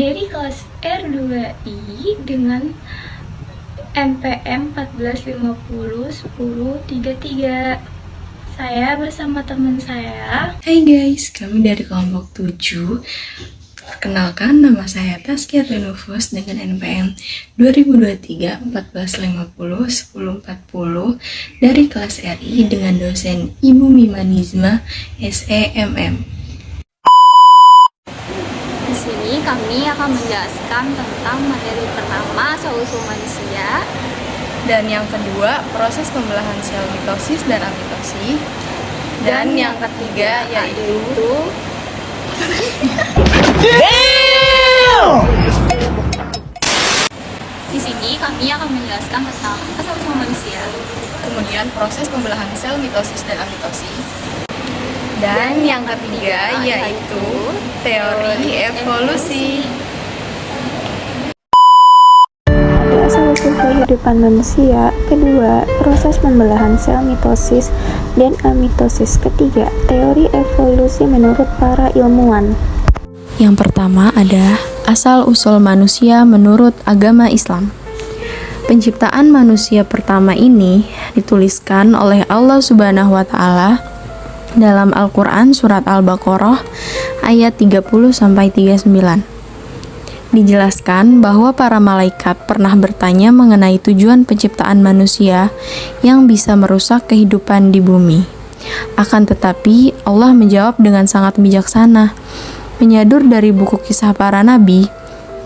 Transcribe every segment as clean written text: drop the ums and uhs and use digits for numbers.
dari kelas R2I dengan NPM 14501033. Saya bersama teman saya. Hai guys, kami dari kelompok 7. Perkenalkan, nama saya Taskia Renufus dengan NPM 2023 14501040 dari kelas RI dengan dosen Ibu Mimanizma SEMM. Di sini kami akan menjelaskan tentang materi pertama, asal-usul manusia. Dan yang kedua, proses pembelahan sel mitosis dan amitosis. Dan yang ketiga yaitu Di sini kami akan menjelaskan tentang asal-usul manusia. kemudian proses pembelahan sel mitosis dan amitosis. Dan yang ketiga yaitu teori evolusi. Asal-usul kehidupan manusia. Kedua, proses pembelahan sel mitosis dan amitosis. Ketiga, teori evolusi menurut para ilmuwan. Yang pertama ada asal-usul manusia menurut agama Islam. Penciptaan manusia pertama ini dituliskan oleh Allah Subhanahu wa taala dalam Al-Qur'an surat Al-Baqarah ayat 30-39. Dijelaskan bahwa para malaikat pernah bertanya mengenai tujuan penciptaan manusia yang bisa merusak kehidupan di bumi. Akan tetapi, Allah menjawab dengan sangat bijaksana. Menyadur dari buku kisah para nabi,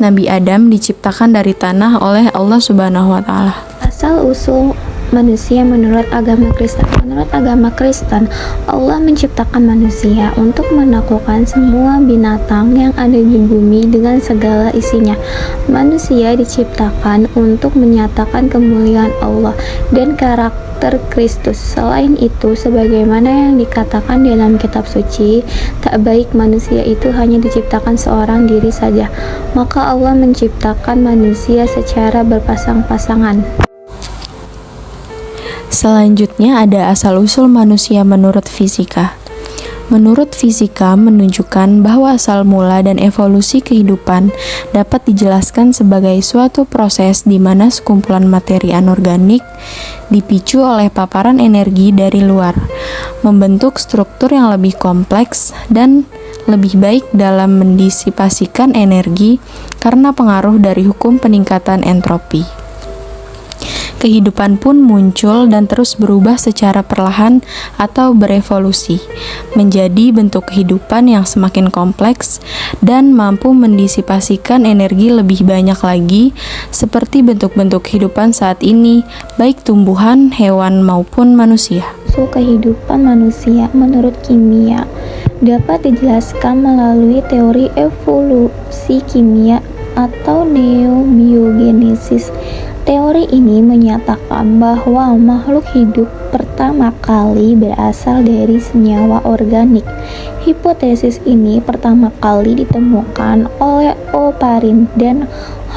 Nabi Adam diciptakan dari tanah oleh Allah Subhanahu wa taala. Asal-usul manusia menurut agama Kristen. Menurut agama Kristen, Allah menciptakan manusia untuk menaklukkan semua binatang yang ada di bumi dengan segala isinya. Manusia diciptakan untuk menyatakan kemuliaan Allah dan karakter Kristus. Selain itu, sebagaimana yang dikatakan dalam kitab suci, tak baik manusia itu hanya diciptakan seorang diri saja. Maka Allah menciptakan manusia secara berpasang-pasangan. Selanjutnya ada asal-usul manusia menurut fisika. Menurut fisika menunjukkan bahwa asal mula dan evolusi kehidupan dapat dijelaskan sebagai suatu proses di mana sekumpulan materi anorganik dipicu oleh paparan energi dari luar, membentuk struktur yang lebih kompleks dan lebih baik dalam mendisipasikan energi karena pengaruh dari hukum peningkatan entropi. Kehidupan pun muncul dan terus berubah secara perlahan atau berevolusi menjadi bentuk kehidupan yang semakin kompleks dan mampu mendisipasikan energi lebih banyak lagi, seperti bentuk-bentuk kehidupan saat ini, baik tumbuhan, hewan maupun manusia. Asal kehidupan manusia menurut kimia dapat dijelaskan melalui teori evolusi kimia atau neobiogenesis. Teori ini menyatakan bahwa makhluk hidup pertama kali berasal dari senyawa organik. Hipotesis ini pertama kali ditemukan oleh Oparin dan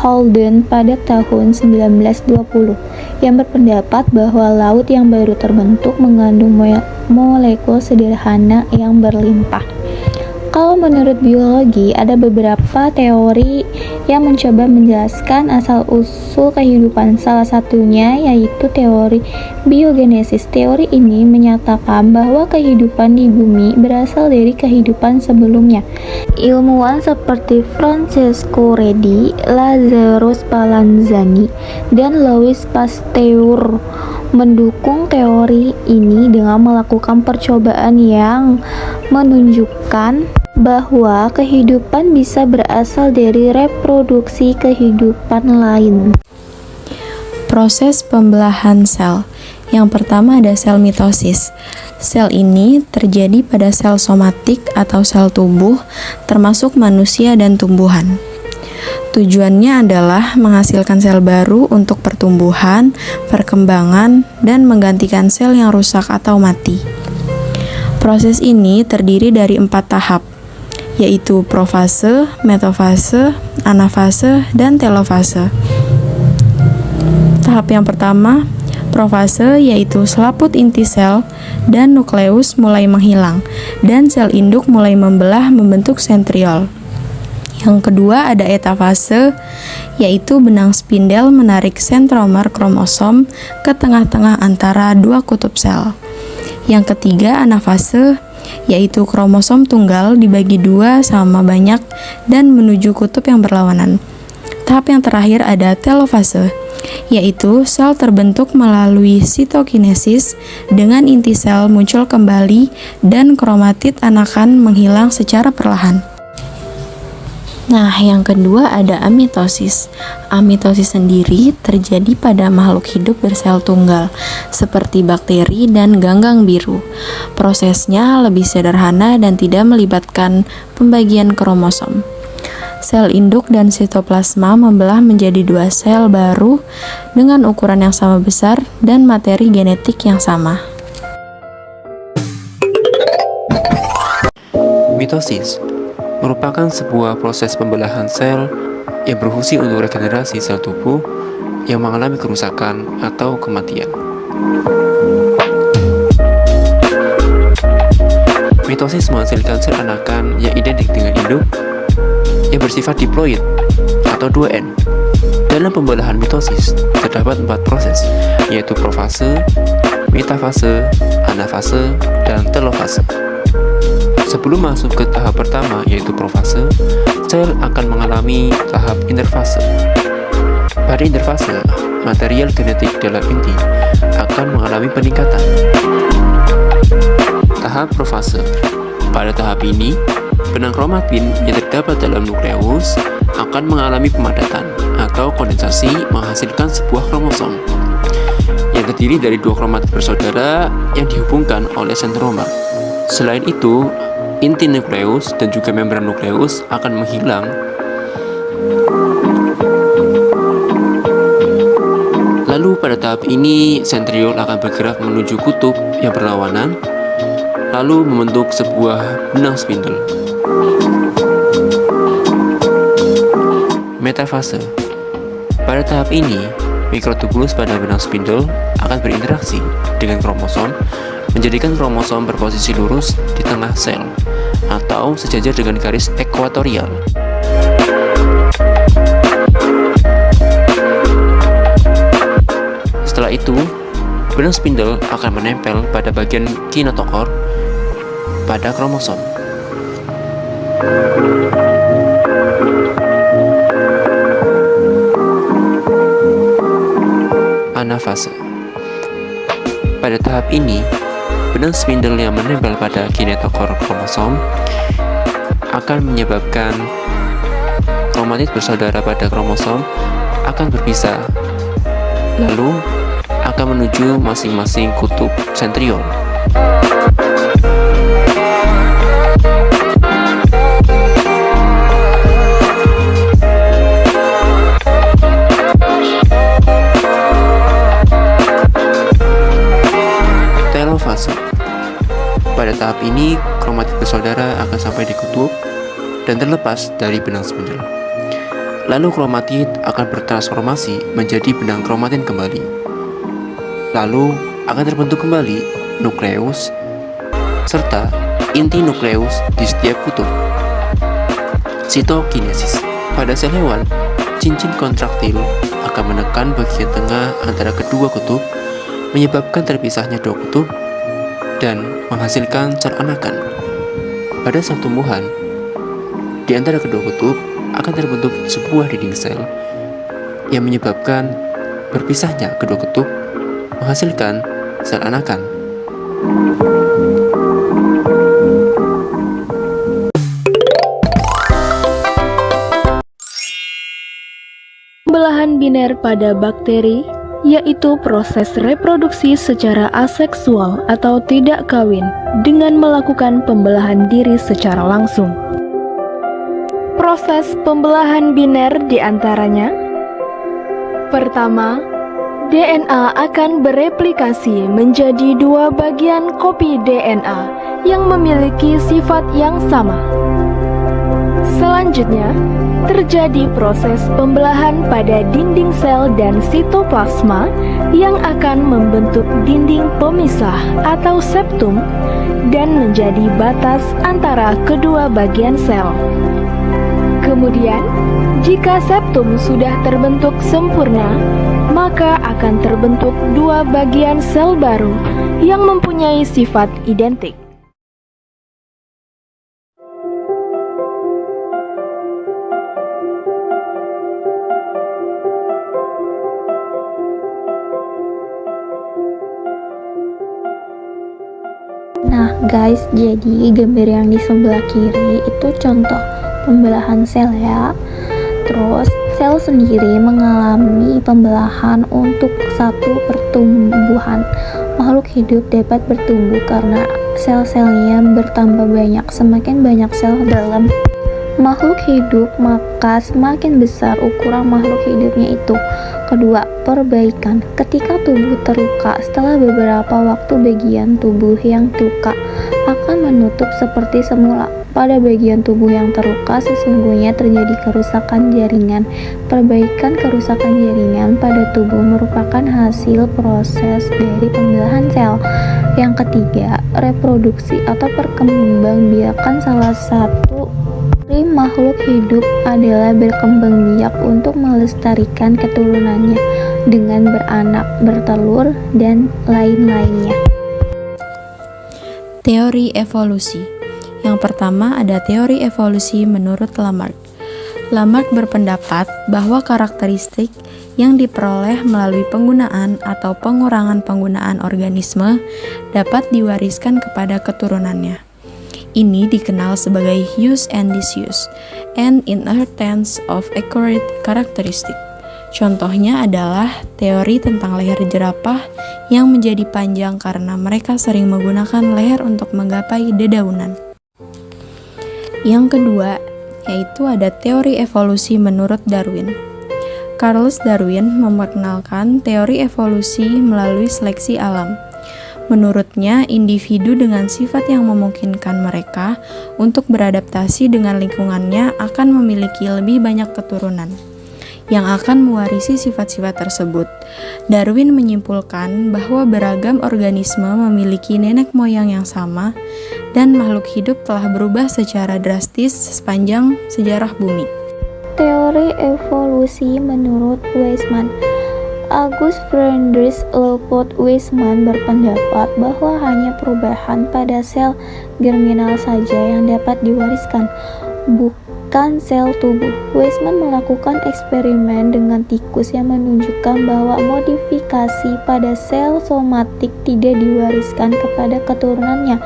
Holden pada tahun 1920, yang berpendapat bahwa laut yang baru terbentuk mengandung molekul sederhana yang berlimpah. Kalau menurut biologi, ada beberapa teori yang mencoba menjelaskan asal-usul kehidupan. Salah satunya yaitu teori biogenesis. Teori ini menyatakan bahwa kehidupan di bumi berasal dari kehidupan sebelumnya. Ilmuwan seperti Francesco Redi, Lazaro Spallanzani, dan Louis Pasteur mendukung teori ini dengan melakukan percobaan yang menunjukkan bahwa kehidupan bisa berasal dari reproduksi kehidupan lain. Proses pembelahan sel. Yang pertama ada sel mitosis. Sel ini terjadi pada sel somatik atau sel tubuh, termasuk manusia dan tumbuhan. Tujuannya adalah menghasilkan sel baru untuk pertumbuhan, perkembangan, dan menggantikan sel yang rusak atau mati. Proses ini terdiri dari 4 tahap, yaitu profase, metafase, anafase, dan telofase. Tahap yang pertama, profase, yaitu selaput inti sel dan nukleus mulai menghilang, dan sel induk mulai membelah membentuk sentriol. Yang kedua ada etafase, yaitu benang spindel menarik sentromer kromosom ke tengah-tengah antara dua kutub sel. Yang ketiga anafase, yaitu kromosom tunggal dibagi dua sama banyak dan menuju kutub yang berlawanan. Tahap yang terakhir ada telofase, yaitu sel terbentuk melalui sitokinesis dengan inti sel muncul kembali dan kromatid anakan menghilang secara perlahan. Nah, yang kedua ada amitosis. Amitosis sendiri terjadi pada makhluk hidup bersel tunggal, seperti bakteri dan ganggang biru. Prosesnya lebih sederhana dan tidak melibatkan pembagian kromosom. Sel induk dan sitoplasma membelah menjadi dua sel baru dengan ukuran yang sama besar dan materi genetik yang sama. Mitosis merupakan sebuah proses pembelahan sel yang berfungsi untuk regenerasi sel tubuh yang mengalami kerusakan atau kematian. Mitosis menghasilkan sel anakan yang identik dengan induk yang bersifat diploid atau 2N. Dalam pembelahan mitosis terdapat 4 proses, yaitu profase, metafase, anafase, dan telofase. Sebelum masuk ke tahap pertama yaitu profase, sel akan mengalami tahap interfase. Pada interfase, material genetik dalam inti akan mengalami peningkatan. Tahap profase. Pada tahap ini, benang kromatin yang terdapat dalam nukleus akan mengalami pemadatan atau kondensasi menghasilkan sebuah kromosom yang terdiri dari 2 kromatid bersaudara yang dihubungkan oleh sentromer. Selain itu, inti nukleus dan juga membran nukleus akan menghilang. Lalu pada tahap ini sentriol akan bergerak menuju kutub yang berlawanan, lalu membentuk sebuah benang spindel. Metafase. Pada tahap ini, mikrotubulus pada benang spindel akan berinteraksi dengan kromosom, menjadikan kromosom berposisi lurus di tengah sel atau sejajar dengan garis ekuatorial. Setelah itu, benang spindel akan menempel pada bagian kinetokor pada kromosom. Anafase. Pada tahap ini, benang spindel yang menempel pada kinetokor kromosom akan menyebabkan kromatid bersaudara pada kromosom akan berpisah, lalu akan menuju masing-masing kutub sentriol. Telofase. Pada tahap ini, kromatid bersaudara akan sampai di kutub dan terlepas dari benang spindel. Lalu kromatid akan bertransformasi menjadi benang kromatin kembali. Lalu akan terbentuk kembali nukleus serta inti nukleus di setiap kutub. Sitokinesis. Pada sel hewan, cincin kontraktil akan menekan bagian tengah antara kedua kutub, menyebabkan terpisahnya dua kutub dan menghasilkan sel anakan. Pada sel tumbuhan, di antara kedua kutub akan terbentuk sebuah dinding sel yang menyebabkan berpisahnya kedua kutub, menghasilkan sel anakan. Pembelahan biner pada bakteri yaitu proses reproduksi secara aseksual atau tidak kawin dengan melakukan pembelahan diri secara langsung. Proses pembelahan biner diantaranya: pertama, DNA akan bereplikasi menjadi 2 bagian kopi DNA yang memiliki sifat yang sama. Selanjutnya, terjadi proses pembelahan pada dinding sel dan sitoplasma yang akan membentuk dinding pemisah atau septum dan menjadi batas antara kedua bagian sel. Kemudian, jika septum sudah terbentuk sempurna, maka akan terbentuk dua bagian sel baru yang mempunyai sifat identik. Nah guys, jadi gambar yang di sebelah kiri itu contoh pembelahan sel ya. Terus sel sendiri mengalami pembelahan untuk satu pertumbuhan. Makhluk hidup dapat bertumbuh karena sel-selnya bertambah banyak. Semakin banyak sel dalam makhluk hidup, maka semakin besar ukuran makhluk hidupnya itu. Kedua, perbaikan. Ketika tubuh terluka, setelah beberapa waktu bagian tubuh yang terluka akan menutup seperti semula. Pada bagian tubuh yang terluka sesungguhnya terjadi kerusakan jaringan. Perbaikan kerusakan jaringan pada tubuh merupakan hasil proses dari pembelahan sel. Yang ketiga, reproduksi atau perkembangbiakan. Salah satu makhluk hidup adalah berkembang biak untuk melestarikan keturunannya dengan beranak, bertelur, dan lain-lainnya. Teori evolusi. Yang pertama ada teori evolusi menurut Lamarck. Lamarck berpendapat bahwa karakteristik yang diperoleh melalui penggunaan atau pengurangan penggunaan organisme dapat diwariskan kepada keturunannya. Ini dikenal sebagai use and disuse and inheritance of accurate characteristic. Contohnya adalah teori tentang leher jerapah yang menjadi panjang karena mereka sering menggunakan leher untuk menggapai dedaunan. Yang kedua, yaitu ada teori evolusi menurut Darwin. Charles Darwin memperkenalkan teori evolusi melalui seleksi alam. Menurutnya, individu dengan sifat yang memungkinkan mereka untuk beradaptasi dengan lingkungannya akan memiliki lebih banyak keturunan yang akan mewarisi sifat-sifat tersebut. Darwin menyimpulkan bahwa beragam organisme memiliki nenek moyang yang sama dan makhluk hidup telah berubah secara drastis sepanjang sejarah bumi. Teori evolusi menurut Weismann. August Friedrich Leopold Weismann berpendapat bahwa hanya perubahan pada sel germinal saja yang dapat diwariskan, bukan sel tubuh. Weismann melakukan eksperimen dengan tikus yang menunjukkan bahwa modifikasi pada sel somatik tidak diwariskan kepada keturunannya.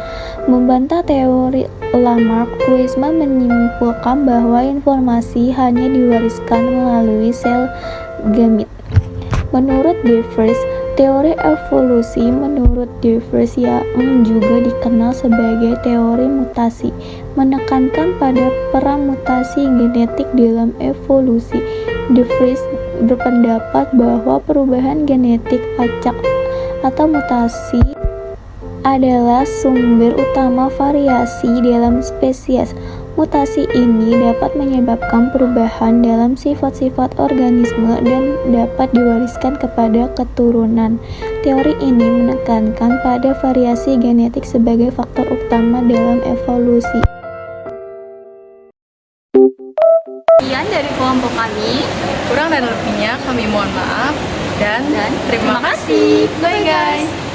Membantah teori Lamarck, Weismann menyimpulkan bahwa informasi hanya diwariskan melalui sel gamit. Menurut De Vries, teori evolusi menurut De Vries yang juga dikenal sebagai teori mutasi, menekankan pada peran mutasi genetik dalam evolusi. De Vries berpendapat bahwa perubahan genetik acak atau mutasi adalah sumber utama variasi dalam spesies. Mutasi ini dapat menyebabkan perubahan dalam sifat-sifat organisme dan dapat diwariskan kepada keturunan. Teori ini menekankan pada variasi genetik sebagai faktor utama dalam evolusi. Sekian dari kelompok kami. Kurang dan lebihnya kami mohon maaf dan Terima kasih. Bye guys.